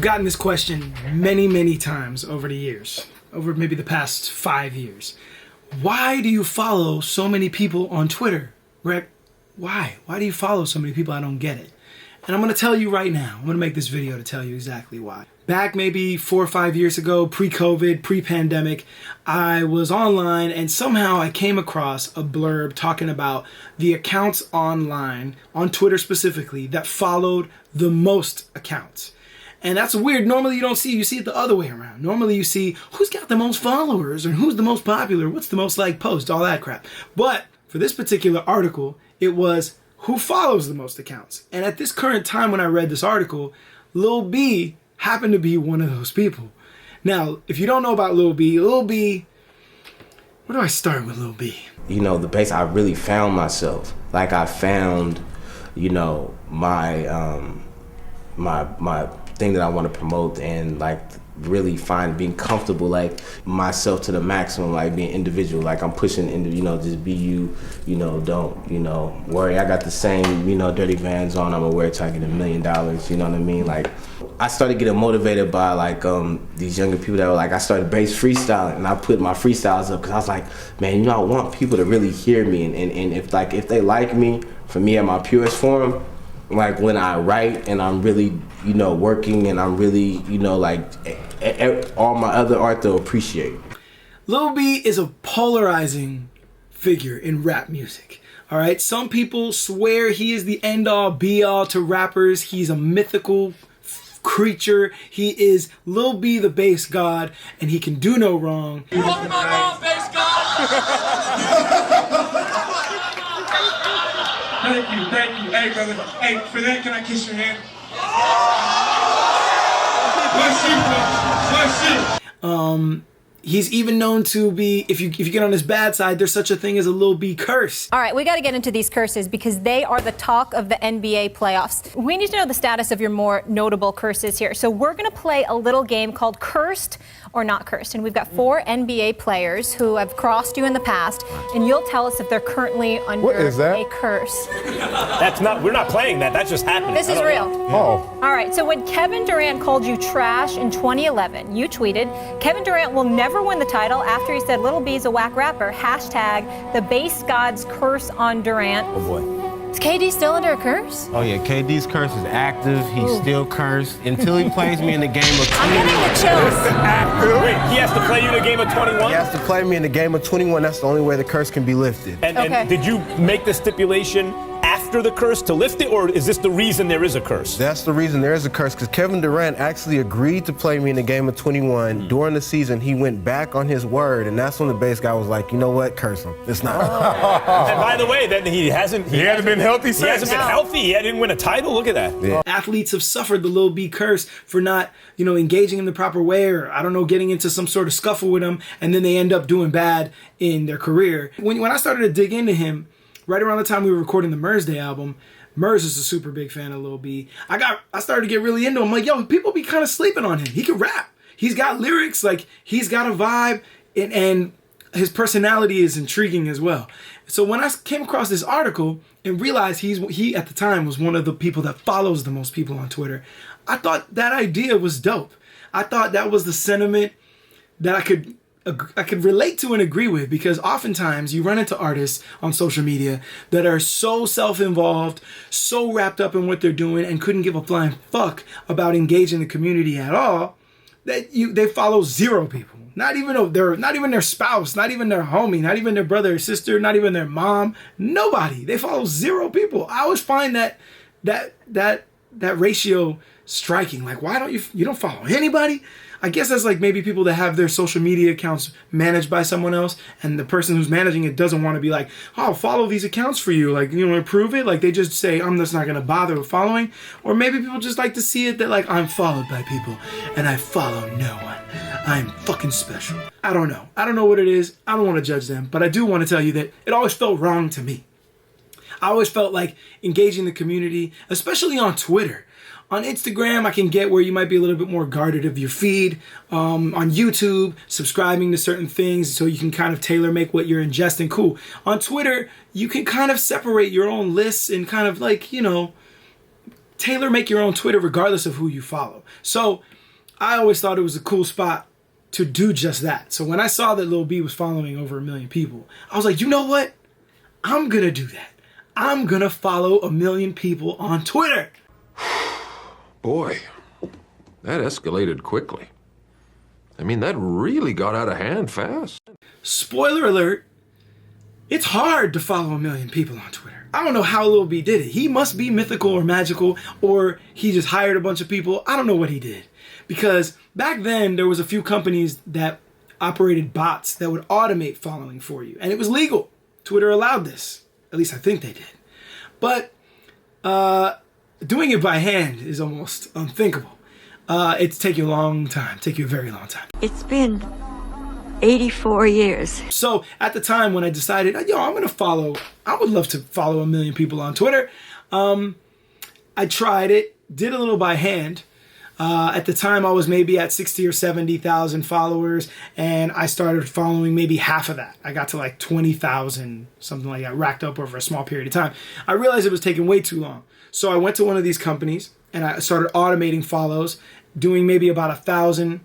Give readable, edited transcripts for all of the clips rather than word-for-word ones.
gotten this question many, many times over the years, over maybe the past 5 years. Why do you follow so many people on Twitter, Rek? Why? Why do you follow so many people? I don't get it. And I'm going to tell you right now. I'm going to make this video to tell you exactly why. Back maybe 4 or 5 years ago, pre-COVID, pre-pandemic, I was online and somehow I came across a blurb talking about the accounts online, on Twitter specifically, that followed the most accounts. And that's weird. Normally you see it the other way around. Normally you see who's got the most followers and who's the most popular, what's the most liked post, all that crap. But for this particular article, it was who follows the most accounts. And at this current time when I read this article, Lil B happened to be one of those people. Now, if you don't know about Lil B, where do I start with Lil B? You know, the base, I really found myself. Like I found, you know, my my thing that I want to promote, and like really being comfortable, like myself to the maximum, like being individual, like I'm pushing into, you know, just be you, you know, don't, you know, worry. I got the same, you know, dirty Vans on, I'm gonna wear it till I get $1 million, you know what I mean? Like I started getting motivated by like these younger people that were like, I started bass freestyling, and I put my freestyles up because I was like, man, you know, I want people to really hear me, and if they like me for me at my purest form, like when I write and I'm really, you know, working and I'm really, you know, like all my other art they'll appreciate. Lil B is a polarizing figure in rap music. All right, some people swear he is the end all be all to rappers. He's a mythical creature. He is Lil B, the bass god, and he can do no wrong. You rock my mom, bass god. Thank you. Hey, brother. Hey, for that, can I kiss your hand? Bless you. He's even known to be, if you get on his bad side, there's such a thing as a Lil B curse. All right, we got to get into these curses because they are the talk of the NBA playoffs. We need to know the status of your more notable curses here. So we're going to play a little game called Cursed or Not Cursed. And we've got 4 NBA players who have crossed you in the past, and you'll tell us if they're currently under a curse. We're not playing that. That's just happening. This is real. Oh. All right, so when Kevin Durant called you trash in 2011, you tweeted, Kevin Durant will never win the title after he said Lil B's a whack rapper. Hashtag the base god's curse on Durant. Oh boy. Is KD still under a curse? Oh yeah, KD's curse is active. He's still cursed until he plays me in the game of 21. I'm getting the chills. Wait, he has to play you in a game of 21? He has to play me in the game of 21. That's the only way the curse can be lifted. And did you make the stipulation after the curse to lift it, or is this the reason there is a curse? That's the reason there is a curse, because Kevin Durant actually agreed to play me in the game of 21. During the season, he went back on his word, and that's when the base guy was like, you know what, curse him. It's not. And by the way, then he hasn't been healthy since. He hasn't been healthy. He didn't win a title. Look at that. Yeah. Athletes have suffered the Lil B curse for not, you know, engaging in the proper way, or I don't know, getting into some sort of scuffle with him, and then they end up doing bad in their career. When I started to dig into him, right around the time we were recording the Murs Day album, Murs is a super big fan of Lil B. I started to get really into him. Like, yo, people be kind of sleeping on him. He can rap. He's got lyrics. Like, he's got a vibe, and his personality is intriguing as well. So when I came across this article and realized he at the time was one of the people that follows the most people on Twitter, I thought that idea was dope. I thought that was the sentiment that I could relate to and agree with, because oftentimes you run into artists on social media that are so self-involved, so wrapped up in what they're doing, and couldn't give a flying fuck about engaging the community at all, that they follow 0 people. Not even their spouse, not even their homie, not even their brother or sister, not even their mom. Nobody. They follow 0 people. I always find that ratio striking. Like, why don't you don't follow anybody? I guess that's like maybe people that have their social media accounts managed by someone else, and the person who's managing it doesn't want to be like, oh, I'll follow these accounts for you, like, you know, approve it. Like, they just say, I'm just not going to bother with following. Or maybe people just like to see it that, like, I'm followed by people and I follow no one. I'm fucking special. I don't know. I don't know what it is. I don't want to judge them, but I do want to tell you that it always felt wrong to me. I always felt like engaging the community, especially on Twitter. On Instagram, I can get where you might be a little bit more guarded of your feed. On YouTube, subscribing to certain things so you can kind of tailor make what you're ingesting. Cool. On Twitter, you can kind of separate your own lists and kind of like, you know, tailor make your own Twitter regardless of who you follow. So I always thought it was a cool spot to do just that. So when I saw that Lil B was following over 1 million people, I was like, you know what? I'm going to do that. I'm going to follow 1 million people on Twitter. Boy, that escalated quickly. I mean, that really got out of hand fast. Spoiler alert, it's hard to follow 1 million people on Twitter. I don't know how Lil B did it. He must be mythical or magical, or he just hired a bunch of people. I don't know what he did. Because back then, there was a few companies that operated bots that would automate following for you. And it was legal. Twitter allowed this. At least I think they did. But doing it by hand is almost unthinkable. It's take you a long time. Take you a very long time. It's been 84 years. So at the time when I decided, yo, I'm going to follow, I would love to follow 1 million people on Twitter. I tried it, did a little by hand. At the time I was maybe at 60 or 70,000 followers, and I started following maybe half of that. I got to like 20,000, something like that, racked up over a small period of time. I realized it was taking way too long. So I went to one of these companies and I started automating follows, doing maybe about 1,000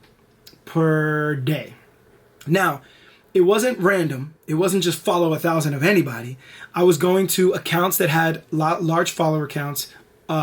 per day. Now, it wasn't random. It wasn't just follow 1,000 of anybody. I was going to accounts that had large follower counts,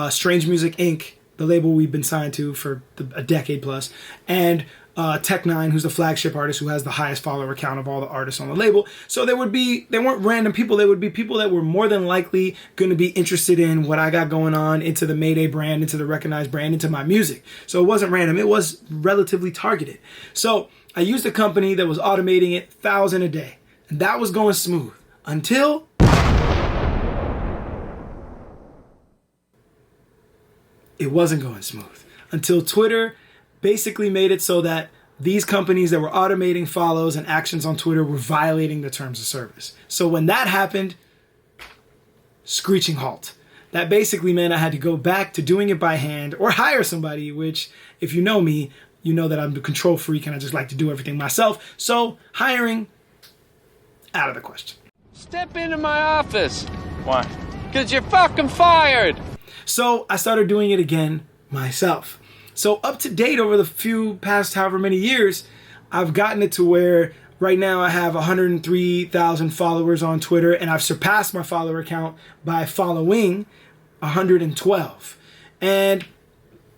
Strange Music Inc., the label we've been signed to for a decade plus, and Tech9, who's the flagship artist who has the highest follower count of all the artists on the label. So they weren't random people. They would be people that were more than likely going to be interested in what I got going on, into the Mayday brand, into the Wrekonize brand, into my music. So it wasn't random. It was relatively targeted. So I used a company that was automating it 1,000 a day. And that was going smooth until it wasn't going smooth. Until Twitter basically made it so that these companies that were automating follows and actions on Twitter were violating the terms of service. So when that happened, screeching halt. That basically meant I had to go back to doing it by hand or hire somebody, which if you know me, you know that I'm the control freak and I just like to do everything myself. So hiring, out of the question. Step into my office. Why? Because you're fucking fired. So I started doing it again myself. So up to date over the past however many years, I've gotten it to where right now I have 103,000 followers on Twitter, and I've surpassed my follower count by following 112. And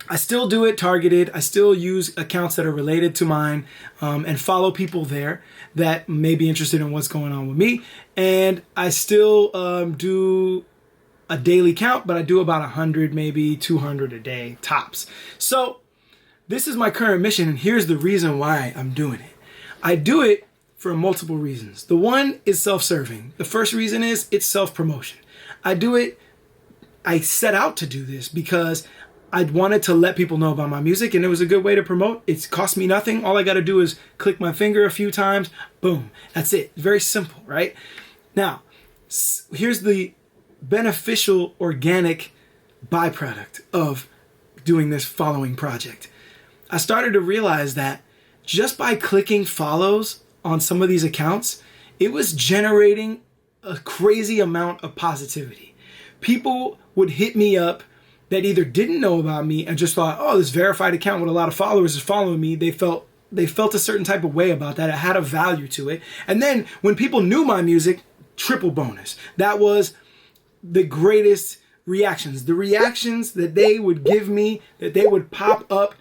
I still do it targeted. I still use accounts that are related to mine and follow people there that may be interested in what's going on with me. And I still do a daily count, but I do about 100, maybe 200 a day tops. So this is my current mission, and here's the reason why I'm doing it. I do it for multiple reasons. The one is self-serving. The first reason is it's self-promotion. I set out to do this because I wanted to let people know about my music, and it was a good way to promote. It's cost me nothing. All I got to do is click my finger a few times. Boom. That's it. Very simple, right? Now, here's the beneficial organic byproduct of doing this following project. I started to realize that just by clicking follows on some of these accounts, it was generating a crazy amount of positivity. People would hit me up that either didn't know about me and just thought, oh, this verified account with a lot of followers is following me. They felt a certain type of way about that. It had a value to it. And then when people knew my music, triple bonus. That was the greatest reactions. The reactions that they would give me, that they would pop up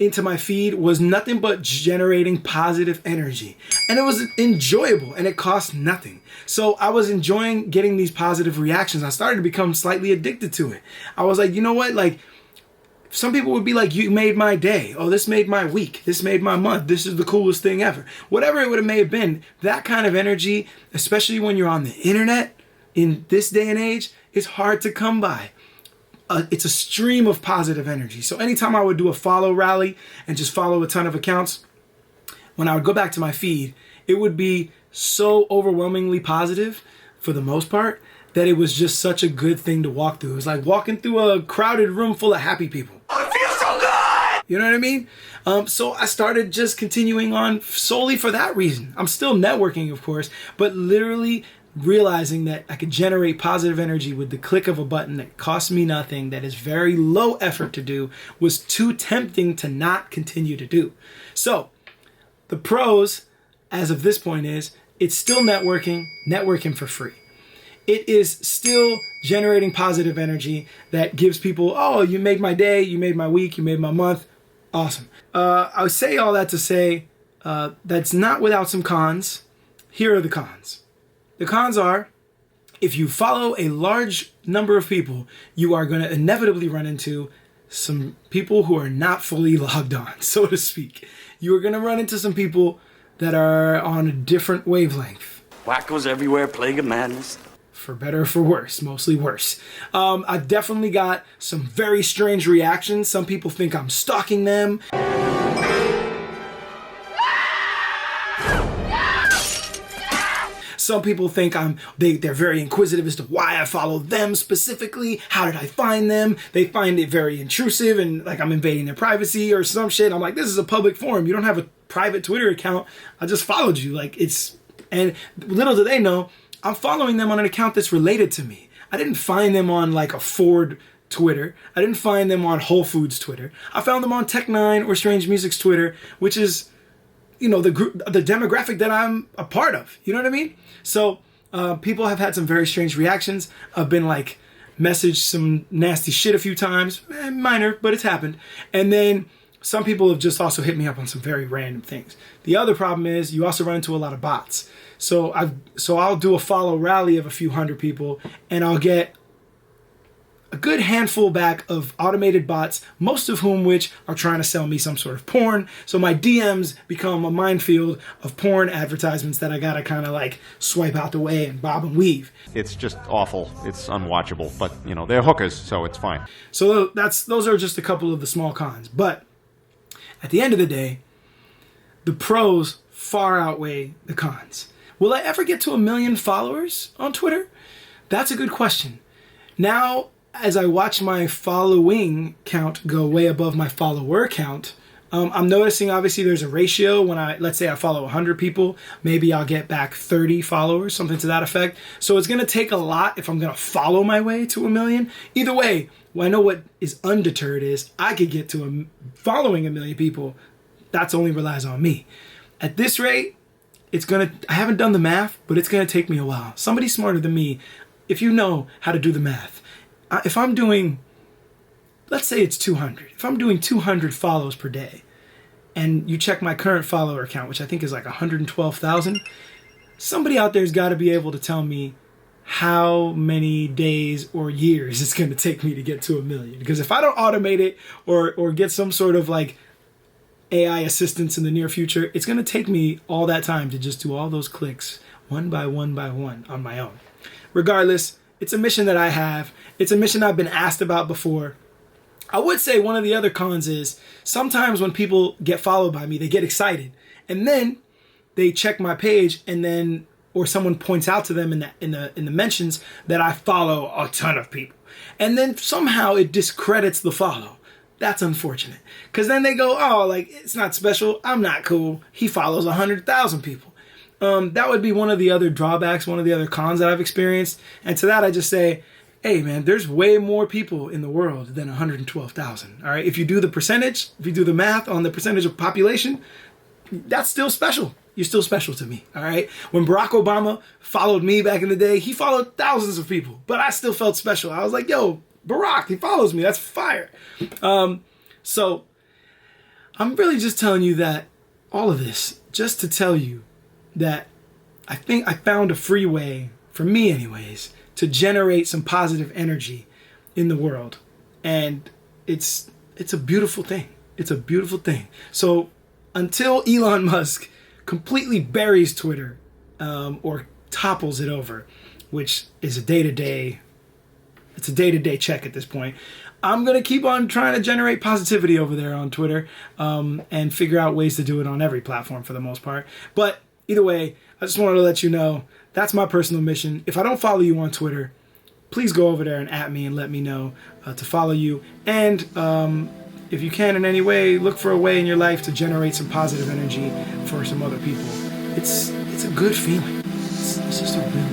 into my feed, was nothing but generating positive energy. And it was enjoyable, and it cost nothing. So I was enjoying getting these positive reactions. I started to become slightly addicted to it. I was like, you know what? Like, some people would be like, you made my day. Oh, this made my week. This made my month. This is the coolest thing ever. Whatever it may have been, that kind of energy, especially when you're on the internet in this day and age, is hard to come by. It's a stream of positive energy. So anytime I would do a follow rally and just follow a ton of accounts, when I would go back to my feed, it would be so overwhelmingly positive for the most part that it was just such a good thing to walk through. It was like walking through a crowded room full of happy people. Oh, it feels so good! You know what I mean? So I started just continuing on solely for that reason. I'm still networking, of course, but literally realizing that I could generate positive energy with the click of a button that costs me nothing, that is very low effort to do, was too tempting to not continue to do. So the pros, as of this point, is it's still networking for free. It is still generating positive energy that gives people, oh, you made my day, you made my week, you made my month. Awesome. I would say all that to say that's not without some cons. Here are the cons. The cons are, if you follow a large number of people, you are going to inevitably run into some people who are not fully logged on, so to speak. You are going to run into some people that are on a different wavelength. Wackos everywhere, plague of madness. For better or for worse, mostly worse. I've definitely got some very strange reactions. Some people think I'm stalking them. Some people think they're very inquisitive as to why I follow them specifically. How did I find them? They find it very intrusive and like I'm invading their privacy or some shit. I'm like, this is a public forum. You don't have a private Twitter account. I just followed you. And little do they know, I'm following them on an account that's related to me. I didn't find them on like a Ford Twitter. I didn't find them on Whole Foods Twitter. I found them on Tech9 or Strange Music's Twitter, which is, you know, the demographic that I'm a part of. You know what I mean? So people have had some very strange reactions. I've been like messaged some nasty shit a few times. Minor, but it's happened. And then some people have just also hit me up on some very random things. The other problem is you also run into a lot of bots. So I'll do a follow rally of a few hundred people and I'll get a good handful back of automated bots, most of whom which are trying to sell me some sort of porn. So my DMs become a minefield of porn advertisements that I gotta kind of like swipe out the way and bob and weave. It's just awful. It's unwatchable, but you know, they're hookers, so it's fine. So those are just a couple of the small cons. But at the end of the day, the pros far outweigh the cons. Will I ever get to 1 million followers on Twitter? That's a good question. Now, as I watch my following count go way above my follower count, I'm noticing obviously there's a ratio. When let's say I follow 100 people, maybe I'll get back 30 followers, something to that effect. So it's going to take a lot if I'm going to follow my way to 1 million. Either way, I know what is undeterred is I could get to following 1 million people. That's only relies on me. At this rate, I haven't done the math, but it's going to take me a while. Somebody smarter than me, if you know how to do the math, if I'm doing, let's say it's 200. If I'm doing 200 follows per day, and you check my current follower count, which I think is like 112,000, somebody out there's got to be able to tell me how many days or years it's going to take me to get to 1 million. Because if I don't automate it or get some sort of like AI assistance in the near future, it's going to take me all that time to just do all those clicks one by one on my own. Regardless, it's a mission that I have. It's a mission I've been asked about before. I would say one of the other cons is sometimes when people get followed by me, they get excited and then they check my page and then, or someone points out to them in the mentions that I follow a ton of people. And then somehow it discredits the follow. That's unfortunate. Because then they go, oh, like, it's not special. I'm not cool. He follows 100,000 people. That would be one of the other drawbacks, one of the other cons that I've experienced. And to that, I just say, hey, man, there's way more people in the world than 112,000. All right. If you do the percentage, if you do the math on the percentage of population, that's still special. You're still special to me. All right. When Barack Obama followed me back in the day, he followed thousands of people, but I still felt special. I was like, yo, Barack, he follows me. That's fire. So I'm really just telling you that all of this, just to tell you that I think I found a free way, for me anyways, to generate some positive energy in the world. And it's a beautiful thing. It's a beautiful thing. So until Elon Musk completely buries Twitter or topples it over, which is a day-to-day check at this point, I'm going to keep on trying to generate positivity over there on Twitter and figure out ways to do it on every platform for the most part. But either way, I just wanted to let you know that's my personal mission. If I don't follow you on Twitter, please go over there and at me and let me know to follow you. And if you can in any way, look for a way in your life to generate some positive energy for some other people. It's a good feeling. It's just a really